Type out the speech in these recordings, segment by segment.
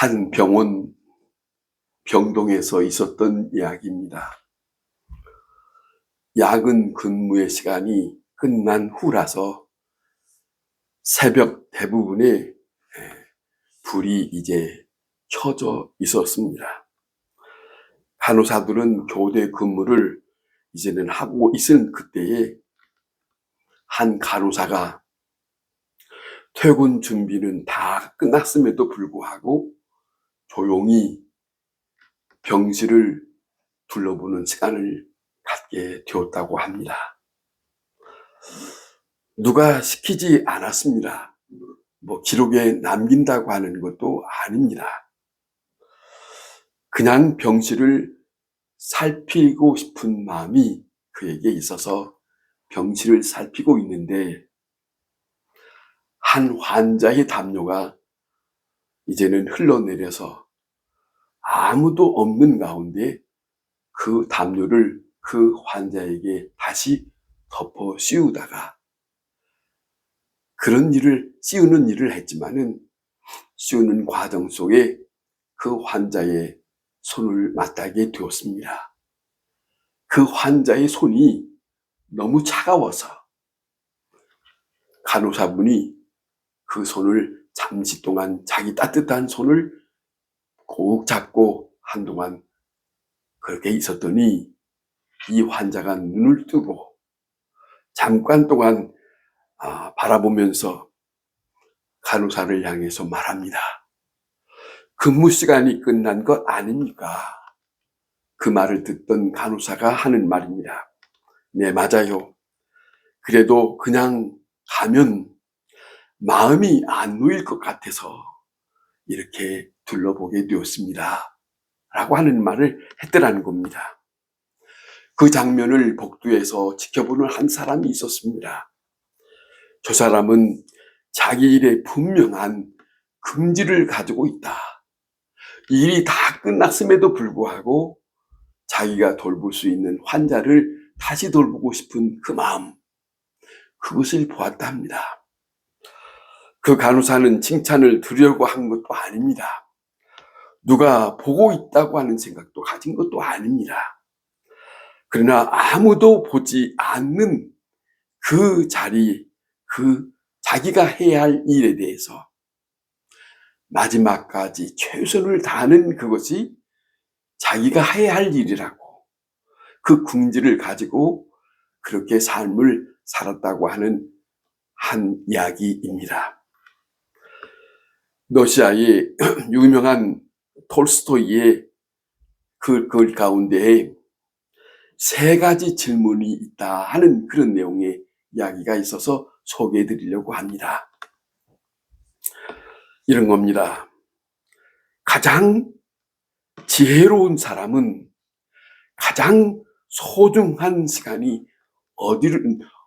한 병원 병동에서 있었던 이야기입니다. 야근 근무의 시간이 끝난 후라서 새벽 대부분에 불이 이제 켜져 있었습니다. 간호사들은 교대 근무를 이제는 하고 있은 그때에 한 간호사가 퇴근 준비는 다 끝났음에도 불구하고 조용히 병실을 둘러보는 시간을 갖게 되었다고 합니다. 누가 시키지 않았습니다. 기록에 남긴다고 하는 것도 아닙니다. 그냥 병실을 살피고 싶은 마음이 그에게 있어서 병실을 살피고 있는데 한 환자의 담요가 이제는 흘러내려서 아무도 없는 가운데 그 담요를 그 환자에게 다시 덮어 씌우다가 그런 일을 씌우는 일을 했지만은 씌우는 과정 속에 그 환자의 손을 맞닿게 되었습니다. 그 환자의 손이 너무 차가워서 간호사분이 그 손을 잠시 동안 자기 따뜻한 손을 꼭 잡고 한동안 그렇게 있었더니 이 환자가 눈을 뜨고 잠깐 동안 바라보면서 간호사를 향해서 말합니다. 근무 시간이 끝난 것 아닙니까? 그 말을 듣던 간호사가 하는 말입니다. 네, 맞아요. 그래도 그냥 가면 마음이 안 놓일 것 같아서 이렇게 둘러보게 되었습니다. 라고 하는 말을 했더라는 겁니다. 그 장면을 복도에서 지켜보는 한 사람이 있었습니다. 저 사람은 자기 일에 분명한 긍지를 가지고 있다. 일이 다 끝났음에도 불구하고 자기가 돌볼 수 있는 환자를 다시 돌보고 싶은 그 마음, 그것을 보았다 합니다. 그 간호사는 칭찬을 드리려고 한 것도 아닙니다. 누가 보고 있다고 하는 생각도 가진 것도 아닙니다. 그러나 아무도 보지 않는 그 자리, 그 자기가 해야 할 일에 대해서 마지막까지 최선을 다하는 그것이 자기가 해야 할 일이라고 그 긍지를 가지고 그렇게 삶을 살았다고 하는 한 이야기입니다. 러시아의 유명한 톨스토이의 글 가운데 세 가지 질문이 있다 하는 그런 내용의 이야기가 있어서 소개해 드리려고 합니다. 이런 겁니다. 가장 지혜로운 사람은 가장 소중한 시간이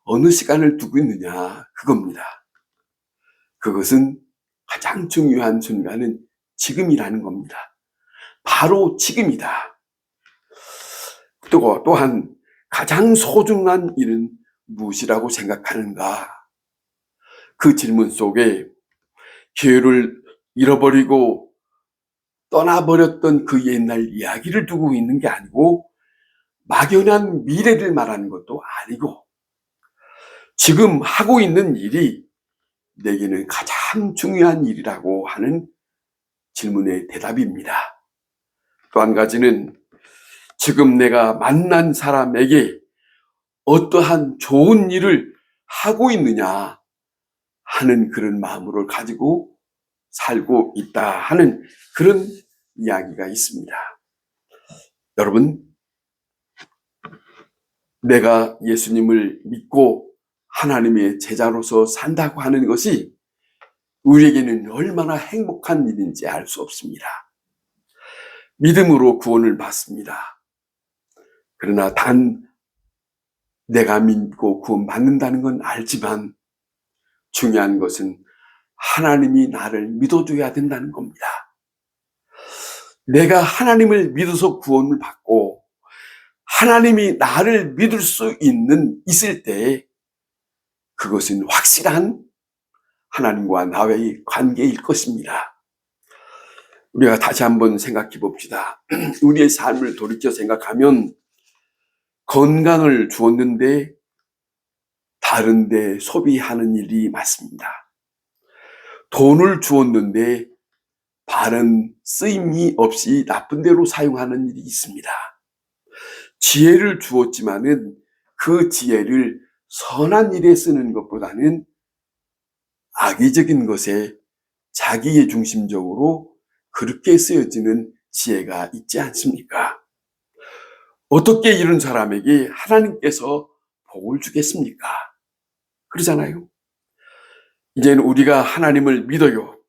어느 시간을 두고 있느냐, 그겁니다. 그것은 가장 중요한 순간은 지금이라는 겁니다. 바로 지금이다. 또한 가장 소중한 일은 무엇이라고 생각하는가? 그 질문 속에 기회를 잃어버리고 떠나버렸던 그 옛날 이야기를 두고 있는 게 아니고 막연한 미래를 말하는 것도 아니고 지금 하고 있는 일이 내게는 가장 중요한 일이라고 하는 질문의 대답입니다. 또 한 가지는 지금 내가 만난 사람에게 어떠한 좋은 일을 하고 있느냐 하는 그런 마음을 가지고 살고 있다 하는 그런 이야기가 있습니다. 여러분, 내가 예수님을 믿고 하나님의 제자로서 산다고 하는 것이 우리에게는 얼마나 행복한 일인지 알 수 없습니다. 믿음으로 구원을 받습니다. 그러나 단 내가 믿고 구원받는다는 건 알지만 중요한 것은 하나님이 나를 믿어줘야 된다는 겁니다. 내가 하나님을 믿어서 구원을 받고 하나님이 나를 믿을 수 있을 때 그것은 확실한 하나님과 나의 관계일 것입니다. 우리가 다시 한번 생각해 봅시다. 우리의 삶을 돌이켜 생각하면 건강을 주었는데 다른 데 소비하는 일이 많습니다. 돈을 주었는데 바른 쓰임이 없이 나쁜 데로 사용하는 일이 있습니다. 지혜를 주었지만은 그 지혜를 선한 일에 쓰는 것보다는 악의적인 것에 자기의 중심적으로 그렇게 쓰여지는 지혜가 있지 않습니까? 어떻게 이런 사람에게 하나님께서 복을 주겠습니까? 그러잖아요. 이제는 우리가 하나님을 믿어요.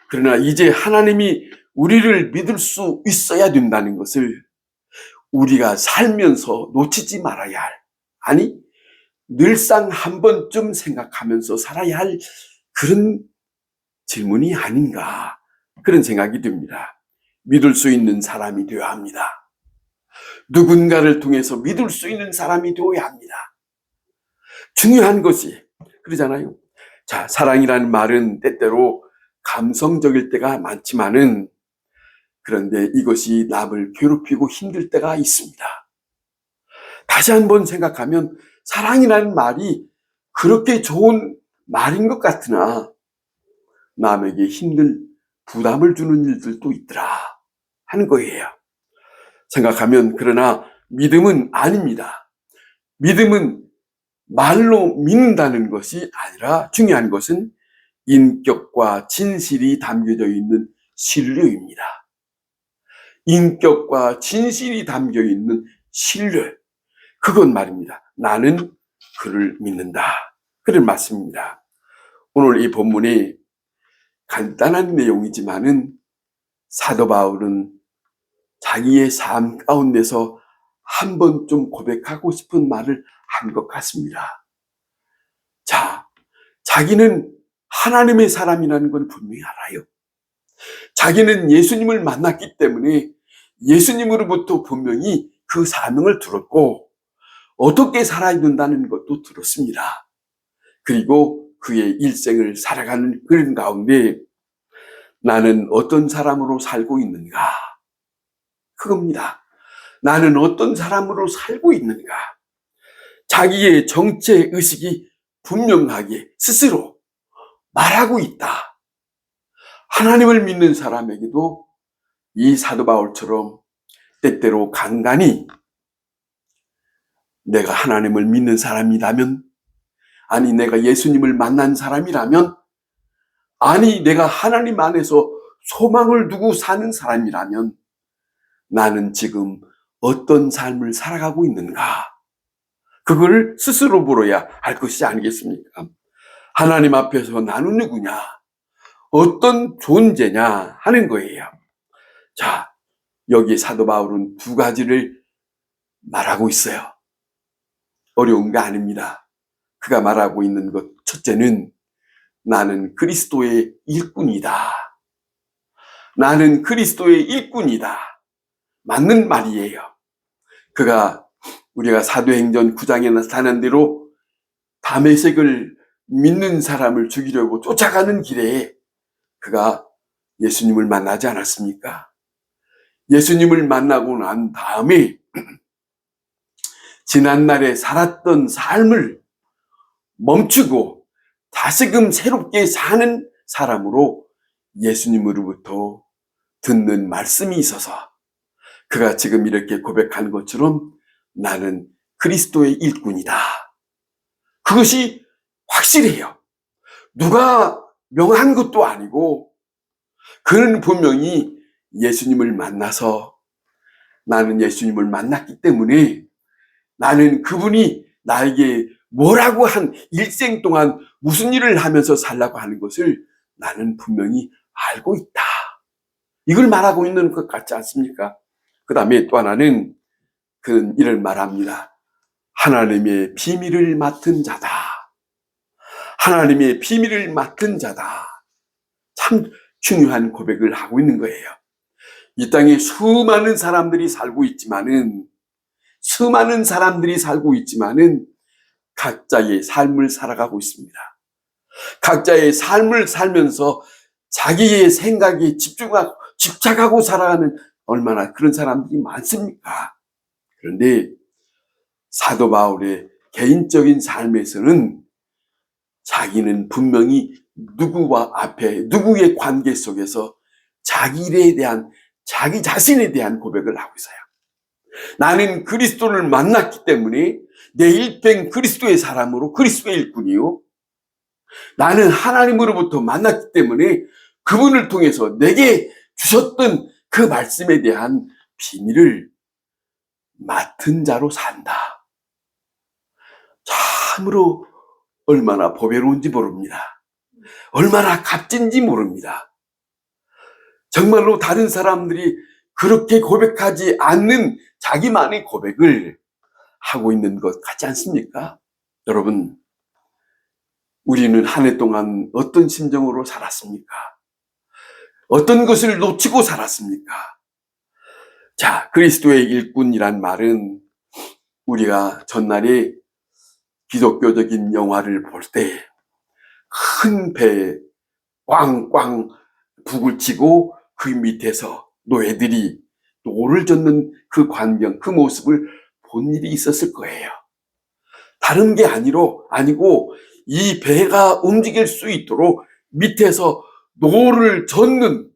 그러나 이제 하나님이 우리를 믿을 수 있어야 된다는 것을 우리가 살면서 놓치지 말아야 할, 아니 늘상 한 번쯤 생각하면서 살아야 할 그런 질문이 아닌가, 그런 생각이 듭니다. 믿을 수 있는 사람이 되어야 합니다. 누군가를 통해서 믿을 수 있는 사람이 되어야 합니다. 중요한 것이 그러잖아요. 자, 사랑이라는 말은 때때로 감성적일 때가 많지만은 그런데 이것이 남을 괴롭히고 힘들 때가 있습니다. 다시 한번 생각하면 사랑이라는 말이 그렇게 좋은 말인 것 같으나 남에게 힘든 부담을 주는 일들도 있더라 하는 거예요. 생각하면 그러나 믿음은 아닙니다. 믿음은 말로 믿는다는 것이 아니라 중요한 것은 인격과 진실이 담겨져 있는 신뢰입니다. 인격과 진실이 담겨 있는 신뢰, 그건 말입니다. 나는 그를 믿는다, 그런 말씀입니다. 오늘 이 본문이 간단한 내용이지만은 사도 바울은 자기의 삶 가운데서 한 번 좀 고백하고 싶은 말을 한 것 같습니다. 자, 자기는 하나님의 사람이라는 건 분명히 알아요. 자기는 예수님을 만났기 때문에 예수님으로부터 분명히 그 사명을 들었고 어떻게 살아야 된다는 것도 들었습니다. 그리고 그의 일생을 살아가는 그런 가운데 나는 어떤 사람으로 살고 있는가? 그겁니다. 나는 어떤 사람으로 살고 있는가? 자기의 정체 의식이 분명하게 스스로 말하고 있다. 하나님을 믿는 사람에게도 이 사도 바울처럼 때때로 간간히 내가 하나님을 믿는 사람이라면, 아니 내가 예수님을 만난 사람이라면, 아니 내가 하나님 안에서 소망을 두고 사는 사람이라면 나는 지금 어떤 삶을 살아가고 있는가? 그걸 스스로 물어야 할 것이 아니겠습니까? 하나님 앞에서 나는 누구냐? 어떤 존재냐? 하는 거예요. 자, 여기 사도 바울은 두 가지를 말하고 있어요. 어려운 게 아닙니다. 그가 말하고 있는 것, 첫째는 나는 그리스도의 일꾼이다. 나는 그리스도의 일꾼이다. 맞는 말이에요. 그가 우리가 사도행전 9장에 나타난 대로 다메섹을 믿는 사람을 죽이려고 쫓아가는 길에 그가 예수님을 만나지 않았습니까? 예수님을 만나고 난 다음에 지난날에 살았던 삶을 멈추고 다시금 새롭게 사는 사람으로 예수님으로부터 듣는 말씀이 있어서 그가 지금 이렇게 고백한 것처럼 나는 그리스도의 일꾼이다. 그것이 확실해요. 누가 명한 것도 아니고 그는 분명히 예수님을 만나서 나는 예수님을 만났기 때문에 나는 그분이 나에게 뭐라고 한 일생 동안 무슨 일을 하면서 살라고 하는 것을 나는 분명히 알고 있다. 이걸 말하고 있는 것 같지 않습니까? 그 다음에 또 하나는 그는 이를 말합니다. 하나님의 비밀을 맡은 자다. 하나님의 비밀을 맡은 자다. 참 중요한 고백을 하고 있는 거예요. 이 땅에 수많은 사람들이 살고 있지만은 각자의 삶을 살아가고 있습니다. 각자의 삶을 살면서 자기의 생각에 집착하고 살아가는 얼마나 그런 사람들이 많습니까? 그런데 사도 바울의 개인적인 삶에서는 자기는 분명히 누구의 관계 속에서 자기 자신에 대한 고백을 하고 있어요. 나는 그리스도를 만났기 때문에 내 일생 그리스도의 사람으로 그리스도의 일꾼이요. 나는 하나님으로부터 만났기 때문에 그분을 통해서 내게 주셨던 그 말씀에 대한 비밀을 맡은 자로 산다. 참으로 얼마나 보배로운지 모릅니다. 얼마나 값진지 모릅니다. 정말로 다른 사람들이 그렇게 고백하지 않는 자기만의 고백을 하고 있는 것 같지 않습니까? 여러분, 우리는 한 해 동안 어떤 심정으로 살았습니까? 어떤 것을 놓치고 살았습니까? 자, 그리스도의 일꾼이란 말은 우리가 전날에 기독교적인 영화를 볼 때 큰 배에 꽝꽝 북을 치고 그 밑에서 노예들이 노를 젓는 그 광경, 그 모습을 본 일이 있었을 거예요. 다른 게 아니고 이 배가 움직일 수 있도록 밑에서 노를 젓는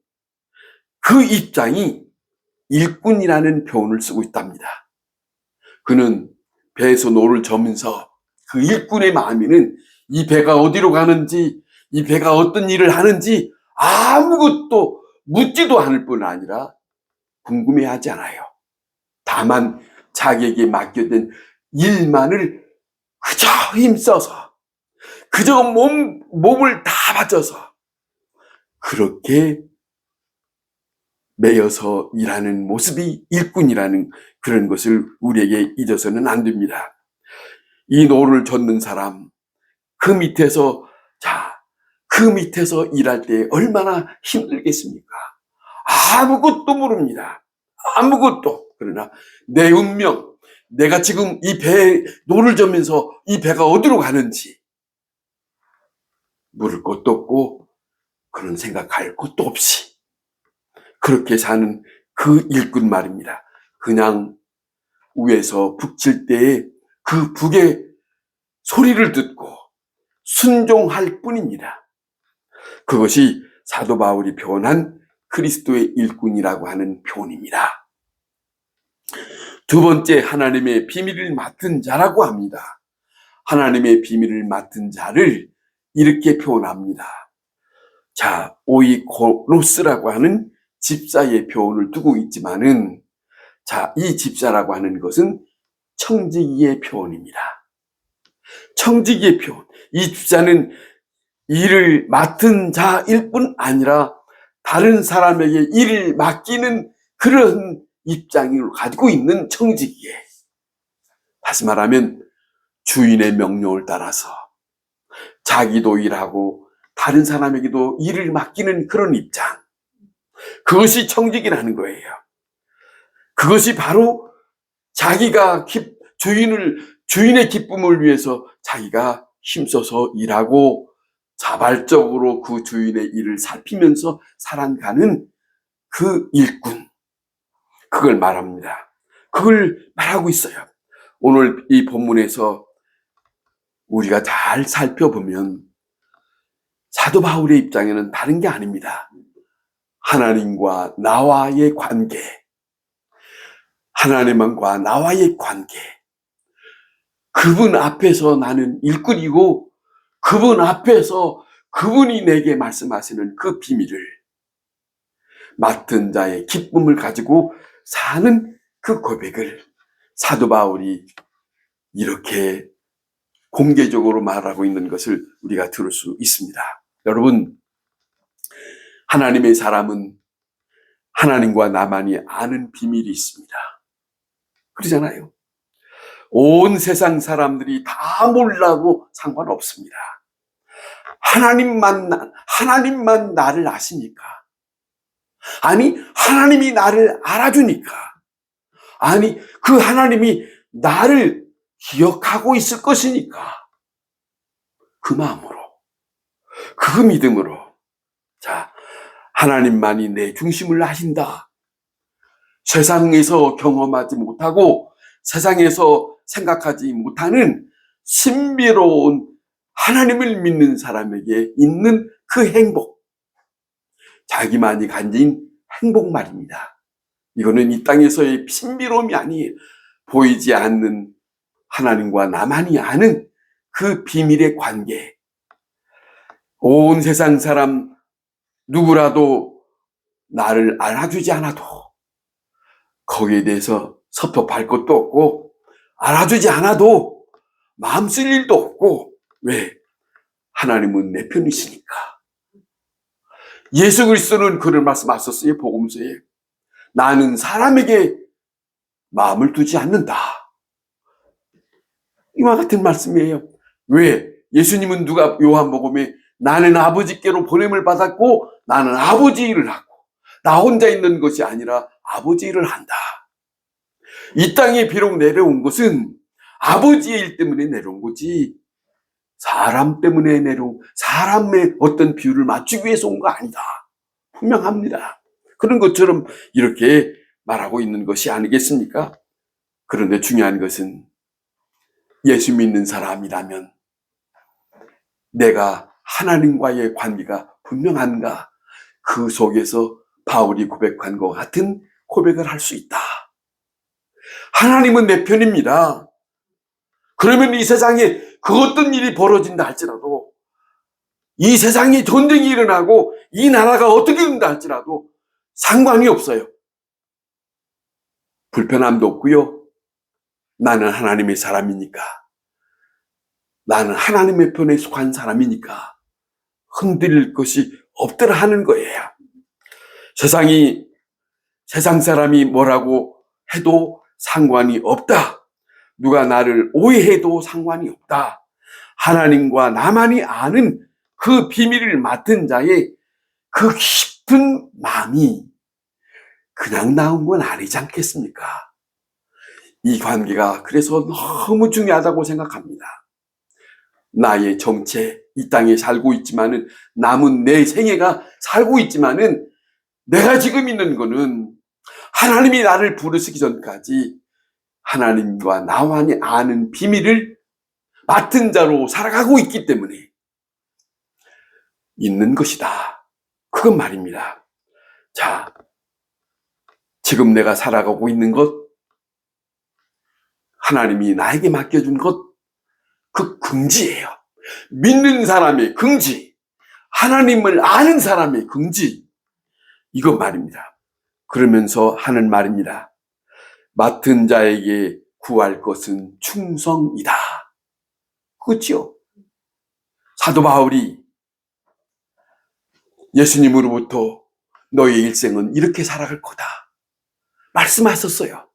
그 입장이 일꾼이라는 표현을 쓰고 있답니다. 그는 배에서 노를 저면서 그 일꾼의 마음에는 이 배가 어디로 가는지, 이 배가 어떤 일을 하는지 아무것도 묻지도 않을 뿐 아니라 궁금해하지 않아요. 다만 자기에게 맡겨진 일만을 그저 힘써서, 그저 몸을 다 바쳐서 그렇게 매여서 일하는 모습이 일꾼이라는 그런 것을 우리에게 잊어서는 안 됩니다. 이 노를 젓는 사람, 그 밑에서 일할 때 얼마나 힘들겠습니까? 아무것도 모릅니다. 아무것도. 그러나 내 운명, 내가 지금 이 배에 노를 젓으면서 이 배가 어디로 가는지 물을 것도 없고 그런 생각할 것도 없이 그렇게 사는 그 일꾼 말입니다. 그냥 위에서 북칠 때에 그 북의 소리를 듣고 순종할 뿐입니다. 그것이 사도 바울이 표현한 그리스도의 일꾼이라고 하는 표현입니다. 두 번째, 하나님의 비밀을 맡은 자라고 합니다. 하나님의 비밀을 맡은 자를 이렇게 표현합니다. 자, 오이코로스라고 하는 집사의 표현을 두고 있지만은, 자, 이 집사라고 하는 것은 청지기의 표현입니다. 청지기의 표현. 이 집사는 일을 맡은 자일 뿐 아니라 다른 사람에게 일을 맡기는 그런 입장을 가지고 있는 청지기에, 다시 말하면 주인의 명령을 따라서 자기도 일하고 다른 사람에게도 일을 맡기는 그런 입장, 그것이 청지기라는 거예요. 그것이 바로 자기가 주인의 기쁨을 위해서 자기가 힘써서 일하고 자발적으로 그 주인의 일을 살피면서 살아가는 그 일꾼, 그걸 말합니다. 그걸 말하고 있어요. 오늘 이 본문에서 우리가 잘 살펴보면 사도 바울의 입장에는 다른 게 아닙니다. 하나님과 나와의 관계, 하나님과 나와의 관계, 그분 앞에서 나는 일꾼이고 그분 앞에서 그분이 내게 말씀하시는 그 비밀을, 맡은 자의 기쁨을 가지고 사는 그 고백을 사도 바울이 이렇게 공개적으로 말하고 있는 것을 우리가 들을 수 있습니다. 여러분, 하나님의 사람은 하나님과 나만이 아는 비밀이 있습니다. 그러잖아요. 온 세상 사람들이 다 몰라도 상관없습니다. 하나님만 나를 아시니까. 아니, 하나님이 나를 알아주니까. 아니, 그 하나님이 나를 기억하고 있을 것이니까. 그 마음으로, 그 믿음으로. 자, 하나님만이 내 중심을 아신다. 세상에서 경험하지 못하고 세상에서 생각하지 못하는 신비로운 하나님을 믿는 사람에게 있는 그 행복, 자기만이 가진 행복 말입니다. 이거는 이 땅에서의 신비로움이 아니에요. 보이지 않는 하나님과 나만이 아는 그 비밀의 관계. 온 세상 사람 누구라도 나를 알아주지 않아도, 거기에 대해서 섭섭할 것도 없고 알아주지 않아도 마음 쓸 일도 없고. 왜? 하나님은 내 편이시니까. 예수 그리스도는 그런 말씀하셨어요. 복음서에 나는 사람에게 마음을 두지 않는다. 이와 같은 말씀이에요. 왜? 예수님은 누가 요한복음에 나는 아버지께로 보냄을 받았고 나는 아버지 일을 하고 나 혼자 있는 것이 아니라 아버지 일을 한다. 이 땅에 비록 내려온 것은 아버지의 일 때문에 내려온 거지 사람 때문에 내려온, 사람의 어떤 비율을 맞추기 위해서 온 거 아니다. 분명합니다. 그런 것처럼 이렇게 말하고 있는 것이 아니겠습니까? 그런데 중요한 것은 예수 믿는 사람이라면 내가 하나님과의 관계가 분명한가? 그 속에서 바울이 고백한 것 같은 고백을 할 수 있다. 하나님은 내 편입니다. 그러면 이 세상에 그 어떤 일이 벌어진다 할지라도, 이 세상에 전쟁이 일어나고 이 나라가 어떻게 된다 할지라도 상관이 없어요. 불편함도 없고요. 나는 하나님의 사람이니까, 나는 하나님의 편에 속한 사람이니까 흔들릴 것이 없더라 하는 거예요. 세상 사람이 뭐라고 해도 상관이 없다. 누가 나를 오해해도 상관이 없다. 하나님과 나만이 아는 그 비밀을 맡은 자의 그 깊은 마음이 그냥 나온 건 아니지 않겠습니까? 이 관계가 그래서 너무 중요하다고 생각합니다. 나의 정체, 이 땅에 살고 있지만은, 남은 내 생애가 살고 있지만은, 내가 지금 있는 거는 하나님이 나를 부르시기 전까지 하나님과 나만이 아는 비밀을 맡은 자로 살아가고 있기 때문에 있는 것이다. 그건 말입니다. 자, 지금 내가 살아가고 있는 것, 하나님이 나에게 맡겨준 것, 그 긍지예요. 믿는 사람의 긍지, 하나님을 아는 사람의 긍지, 이거 말입니다. 그러면서 하는 말입니다. 맡은 자에게 구할 것은 충성이다. 그렇죠? 사도 바울이 예수님으로부터 너의 일생은 이렇게 살아갈 거다 말씀하셨어요.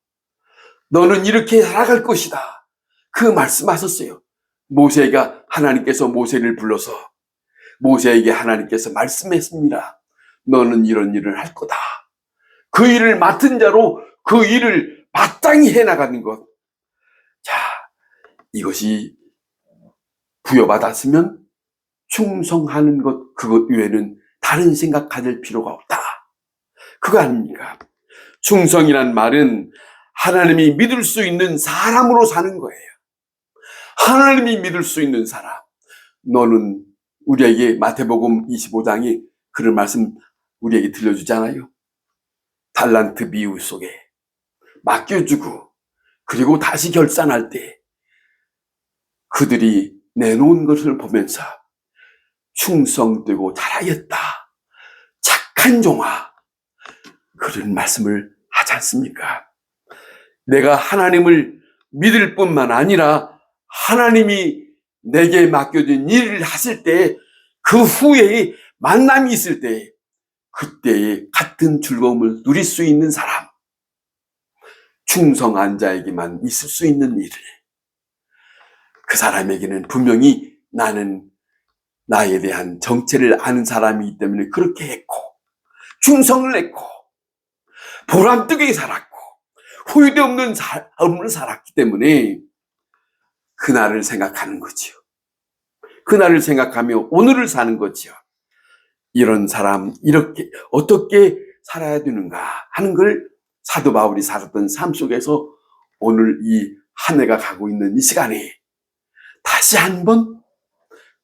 너는 이렇게 살아갈 것이다. 그 말씀하셨어요. 모세가, 하나님께서 모세를 불러서 모세에게 하나님께서 말씀했습니다. 너는 이런 일을 할 거다. 그 일을 맡은 자로 그 일을 마땅히 해나가는 것. 자, 이것이 부여받았으면 충성하는 것, 그것 외에는 다른 생각 가질 필요가 없다. 그거 아닙니까? 충성이란 말은 하나님이 믿을 수 있는 사람으로 사는 거예요. 하나님이 믿을 수 있는 사람. 너는 우리에게 마태복음 25장에 그런 말씀 우리에게 들려주잖아요. 달란트 비유 속에 맡겨주고 그리고 다시 결산할 때 그들이 내놓은 것을 보면서 충성되고 잘하였다, 착한 종아, 그런 말씀을 하지 않습니까? 내가 하나님을 믿을 뿐만 아니라 하나님이 내게 맡겨진 일을 하실 때, 그 후에 만남이 있을 때 그때에 같은 즐거움을 누릴 수 있는 사람, 충성한 자에게만 있을 수 있는 일을, 그 사람에게는 분명히 나는 나에 대한 정체를 아는 사람이기 때문에 그렇게 했고, 충성을 했고, 보람되게 살았고, 후회도 없는 삶을 살았기 때문에 그날을 생각하는 거지요. 그날을 생각하며 오늘을 사는 거지요. 이런 사람, 이렇게 어떻게 살아야 되는가 하는 걸 사도 바울이 살았던 삶 속에서 오늘 이 한 해가 가고 있는 이 시간에 다시 한번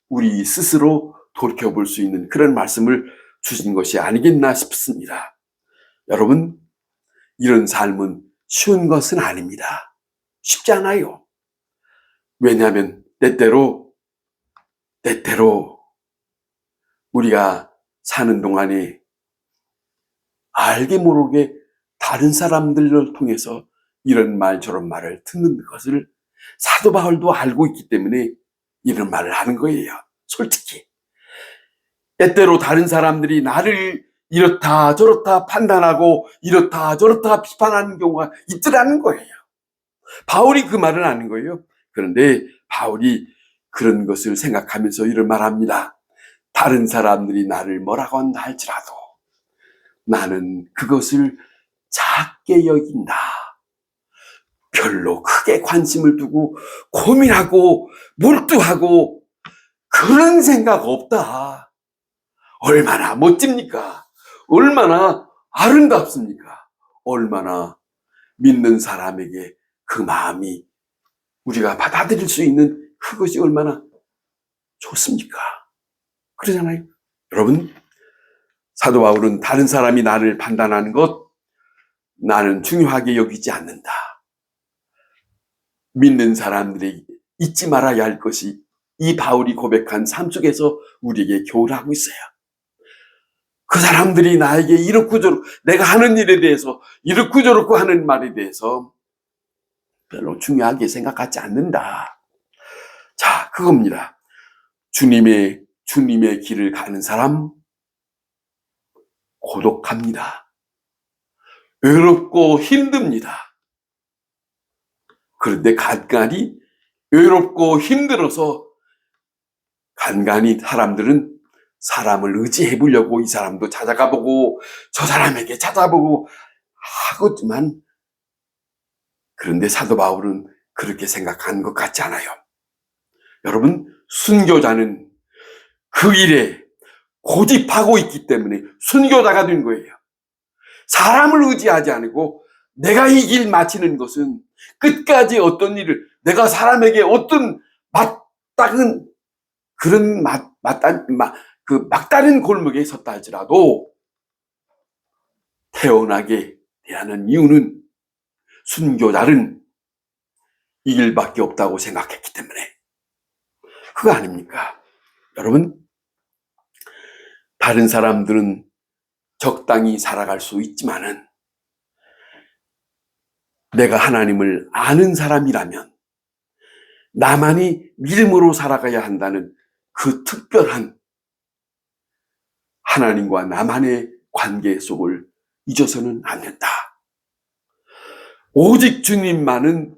우리 스스로 돌이켜볼 수 있는 그런 말씀을 주신 것이 아니겠나 싶습니다. 여러분, 이런 삶은 쉬운 것은 아닙니다. 쉽지 않아요. 왜냐하면 때때로 우리가 사는 동안에 알게 모르게 다른 사람들을 통해서 이런 말 저런 말을 듣는 것을 사도 바울도 알고 있기 때문에 이런 말을 하는 거예요. 솔직히 때때로 다른 사람들이 나를 이렇다 저렇다 판단하고 이렇다 저렇다 비판하는 경우가 있더라는 거예요. 바울이 그 말을 하는 거예요. 그런데 바울이 그런 것을 생각하면서 이런 말합니다. 다른 사람들이 나를 뭐라고 한다 할지라도 나는 그것을 작게 여긴다. 별로 크게 관심을 두고 고민하고 몰두하고 그런 생각 없다. 얼마나 멋집니까? 얼마나 아름답습니까? 얼마나 믿는 사람에게 그 마음이 우리가 받아들일 수 있는 그것이 얼마나 좋습니까? 그러잖아요. 여러분, 사도 바울은 다른 사람이 나를 판단하는 것 나는 중요하게 여기지 않는다. 믿는 사람들이 잊지 말아야 할 것이 이 바울이 고백한 삶 속에서 우리에게 교훈하고 있어요. 그 사람들이 나에게 이렇고 저렇고 내가 하는 일에 대해서 이렇고 저렇고 하는 말에 대해서 별로 중요하게 생각하지 않는다. 자, 그겁니다. 주님의 길을 가는 사람 고독합니다. 외롭고 힘듭니다. 그런데 간간히 외롭고 힘들어서 간간히 사람들은 사람을 의지해 보려고 이 사람도 찾아가 보고 저 사람에게 찾아보고 하겠지만 그런데 사도 바울은 그렇게 생각하는 것 같지 않아요. 여러분, 순교자는 그 일에 고집하고 있기 때문에 순교자가 된 거예요. 사람을 의지하지 않고 내가 이 길 마치는 것은 끝까지 어떤 일을 내가 사람에게 어떤 맞다른 그런 그 막다른 골목에 섰다 할지라도 태어나게 대하는 이유는 순교자는 이 길밖에 없다고 생각했기 때문에 그거 아닙니까? 여러분, 다른 사람들은 적당히 살아갈 수 있지만은 내가 하나님을 아는 사람이라면 나만이 믿음으로 살아가야 한다는 그 특별한 하나님과 나만의 관계 속을 잊어서는 안 된다. 오직 주님만은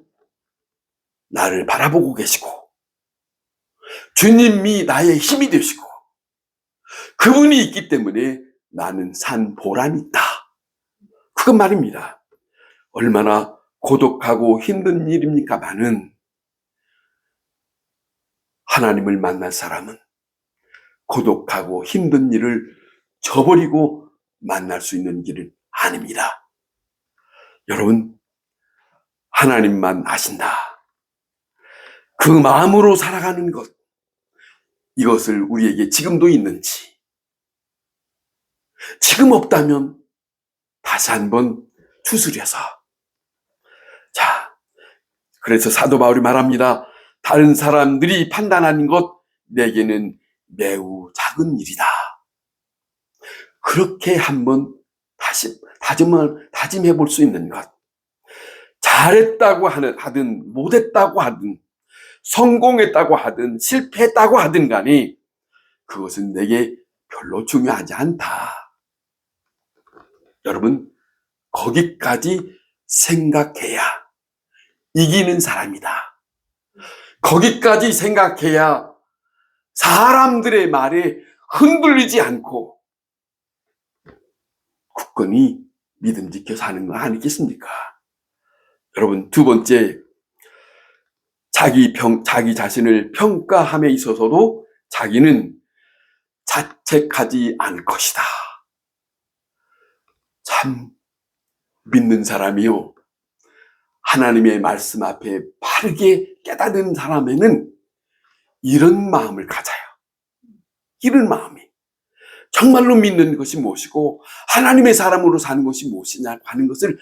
나를 바라보고 계시고 주님이 나의 힘이 되시고 그분이 있기 때문에 나는 산 보람이 있다. 그건 말입니다. 얼마나 고독하고 힘든 일입니까마는 하나님을 만날 사람은 고독하고 힘든 일을 저버리고 만날 수 있는 길은 아닙니다. 여러분, 하나님만 아신다. 그 마음으로 살아가는 것, 이것을 우리에게 지금도 있는지, 지금 없다면 다시 한번 추스려서. 자, 그래서 사도 바울이 말합니다. 다른 사람들이 판단하는 것 내게는 매우 작은 일이다. 그렇게 한번 다시 다짐해 볼 수 있는 것. 잘했다고 하든 못했다고 하든 성공했다고 하든 실패했다고 하든 간에 그것은 내게 별로 중요하지 않다. 여러분, 거기까지 생각해야 이기는 사람이다. 거기까지 생각해야 사람들의 말에 흔들리지 않고 굳건히 믿음 지켜 사는 거 아니겠습니까? 여러분, 두 번째, 자기 자신을 평가함에 있어서도 자기는 자책하지 않을 것이다. 참 믿는 사람이요, 하나님의 말씀 앞에 바르게 깨닫는 사람에는 이런 마음을 가져요. 이런 마음이 정말로 믿는 것이 무엇이고 하나님의 사람으로 사는 것이 무엇이냐고 하는 것을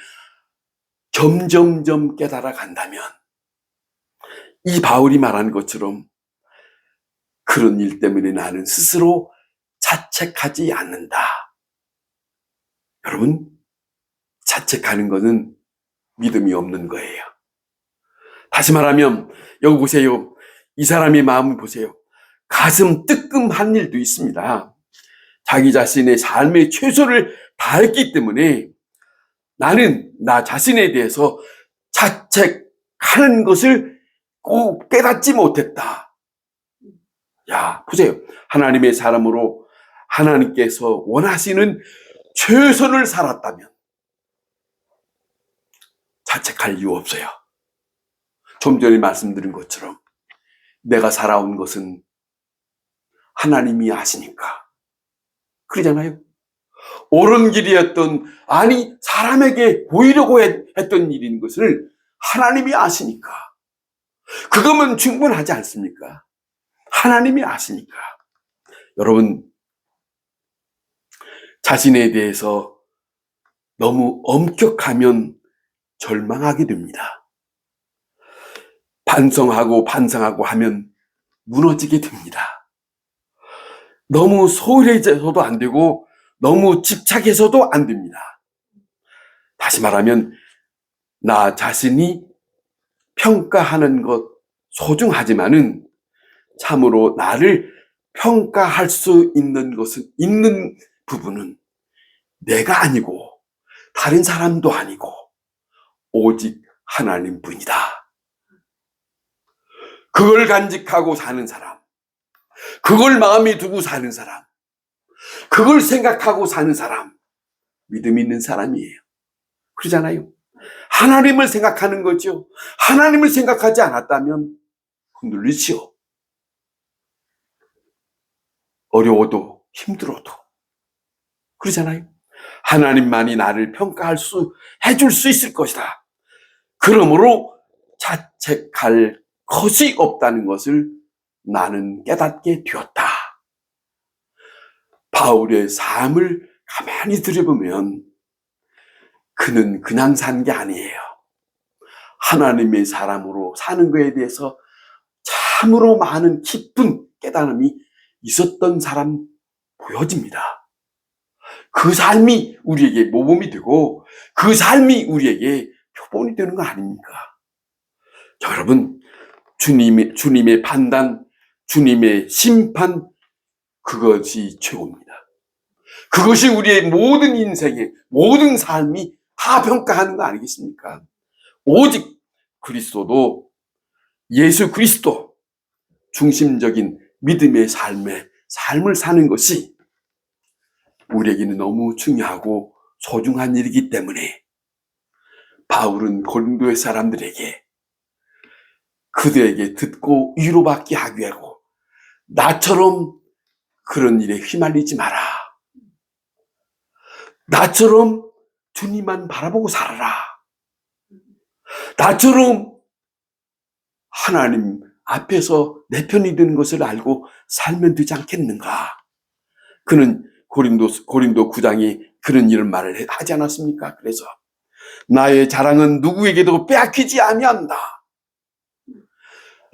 점점점 깨달아 간다면, 이 바울이 말한 것처럼 그런 일 때문에 나는 스스로 자책하지 않는다. 여러분, 자책하는 것은 믿음이 없는 거예요. 다시 말하면 여기 보세요. 이 사람의 마음을 보세요. 가슴 뜨끔한 일도 있습니다. 자기 자신의 삶의 최선을 다했기 때문에 나는 나 자신에 대해서 자책하는 것을 꼭 깨닫지 못했다. 야, 보세요. 하나님의 사람으로 하나님께서 원하시는 최선을 살았다면 자책할 이유 없어요. 좀 전에 말씀드린 것처럼 내가 살아온 것은 하나님이 아시니까. 그러잖아요. 옳은 길이었던, 아니 사람에게 보이려고 했던 일인 것을 하나님이 아시니까. 그거면 충분하지 않습니까? 하나님이 아시니까. 여러분, 자신에 대해서 너무 엄격하면 절망하게 됩니다. 반성하고 반성하고 하면 무너지게 됩니다. 너무 소홀해져서도 안 되고 너무 집착해서도 안 됩니다. 다시 말하면 나 자신이 평가하는 것 소중하지만은 참으로 나를 평가할 수 있는 것은, 있는 부분은 내가 아니고 다른 사람도 아니고 오직 하나님뿐이다. 그걸 간직하고 사는 사람, 그걸 마음에 두고 사는 사람, 그걸 생각하고 사는 사람, 믿음 있는 사람이에요. 그러잖아요. 하나님을 생각하는 거죠. 하나님을 생각하지 않았다면 흔들리지요. 어려워도 힘들어도. 그러잖아요. 하나님만이 나를 해줄 수 있을 것이다. 그러므로 자책할 것이 없다는 것을 나는 깨닫게 되었다. 바울의 삶을 가만히 들여보면 그는 그냥 산 게 아니에요. 하나님의 사람으로 사는 것에 대해서 참으로 많은 깊은 깨달음이 있었던 사람 보여집니다. 그 삶이 우리에게 모범이 되고 그 삶이 우리에게 표본이 되는 거 아닙니까? 자, 여러분, 주님의 판단, 주님의 심판, 그것이 최고입니다. 그것이 우리의 모든 인생의 모든 삶이 다 평가하는 거 아니겠습니까? 오직 그리스도도, 예수 그리스도 중심적인 믿음의 삶을 사는 것이 우리에게는 너무 중요하고 소중한 일이기 때문에 바울은 고린도의 사람들에게, 그들에게 듣고 위로받게 하기 하고, 나처럼 그런 일에 휘말리지 마라. 나처럼 주님만 바라보고 살아라. 나처럼 하나님 앞에서 내 편이 되는 것을 알고 살면 되지 않겠는가? 그는 고린도 9장에 그런 이런 말을 하지 않았습니까? 그래서 나의 자랑은 누구에게도 빼앗기지 아니한다.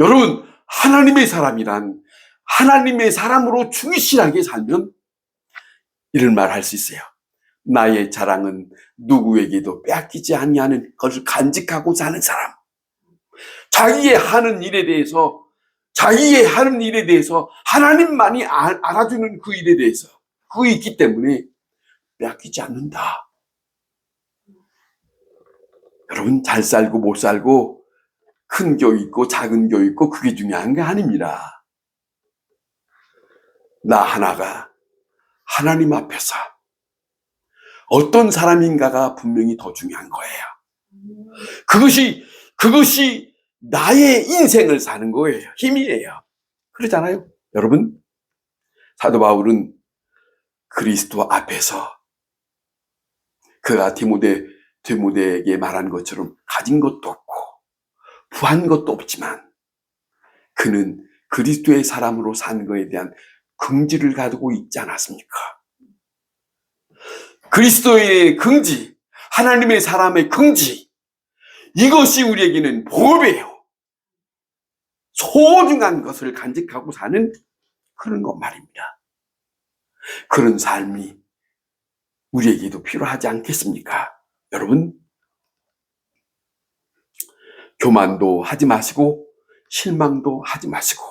여러분, 하나님의 사람이란 하나님의 사람으로 충실하게 살면 이런 말 할 수 있어요. 나의 자랑은 누구에게도 빼앗기지 아니하는 것을 간직하고 사는 사람. 자기의 하는 일에 대해서 하나님만이 알아주는 그 일에 대해서 그게 있기 때문에 빼앗기지 않는다. 여러분, 잘 살고 못 살고 큰 교회 있고 작은 교회 있고 그게 중요한 게 아닙니다. 나 하나가 하나님 앞에서 어떤 사람인가가 분명히 더 중요한 거예요. 그것이 나의 인생을 사는 거예요. 힘이에요. 그러잖아요. 여러분, 사도 바울은 그리스도 앞에서 그가 디모데에게 말한 것처럼 가진 것도 없고 부한 것도 없지만 그는 그리스도의 사람으로 산 것에 대한 긍지를 가지고 있지 않았습니까? 그리스도의 긍지, 하나님의 사람의 긍지, 이것이 우리에게는 복이에요. 소중한 것을 간직하고 사는 그런 것 말입니다. 그런 삶이 우리에게도 필요하지 않겠습니까? 여러분, 교만도 하지 마시고 실망도 하지 마시고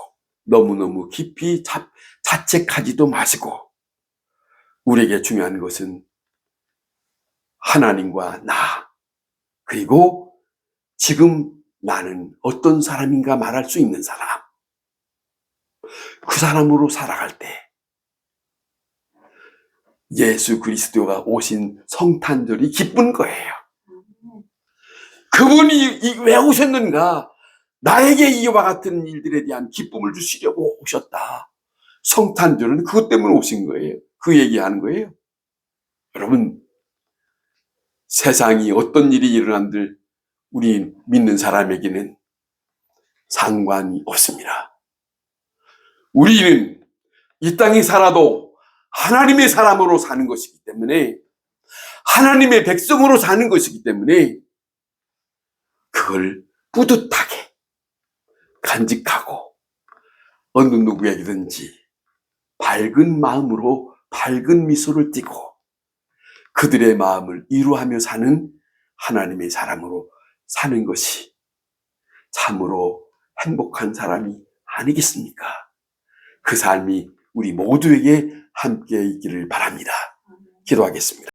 너무너무 깊이 자책하지도 마시고, 우리에게 중요한 것은 하나님과 나, 그리고 지금 나는 어떤 사람인가 말할 수 있는 사람, 그 사람으로 살아갈 때 예수 그리스도가 오신 성탄절이 기쁜 거예요. 그분이 왜 오셨는가? 나에게 이와 같은 일들에 대한 기쁨을 주시려고 오셨다. 성탄절은 그것 때문에 오신 거예요. 그 얘기하는 거예요. 여러분, 세상이 어떤 일이 일어난들 우리 믿는 사람에게는 상관이 없습니다. 우리는 이 땅에 살아도 하나님의 사람으로 사는 것이기 때문에, 하나님의 백성으로 사는 것이기 때문에 그걸 뿌듯하게 간직하고 어느 누구에게든지 밝은 마음으로 밝은 미소를 띠고 그들의 마음을 이루하며 사는 하나님의 사람으로 사는 것이 참으로 행복한 사람이 아니겠습니까? 그 삶이 우리 모두에게 함께 있기를 바랍니다. 기도하겠습니다.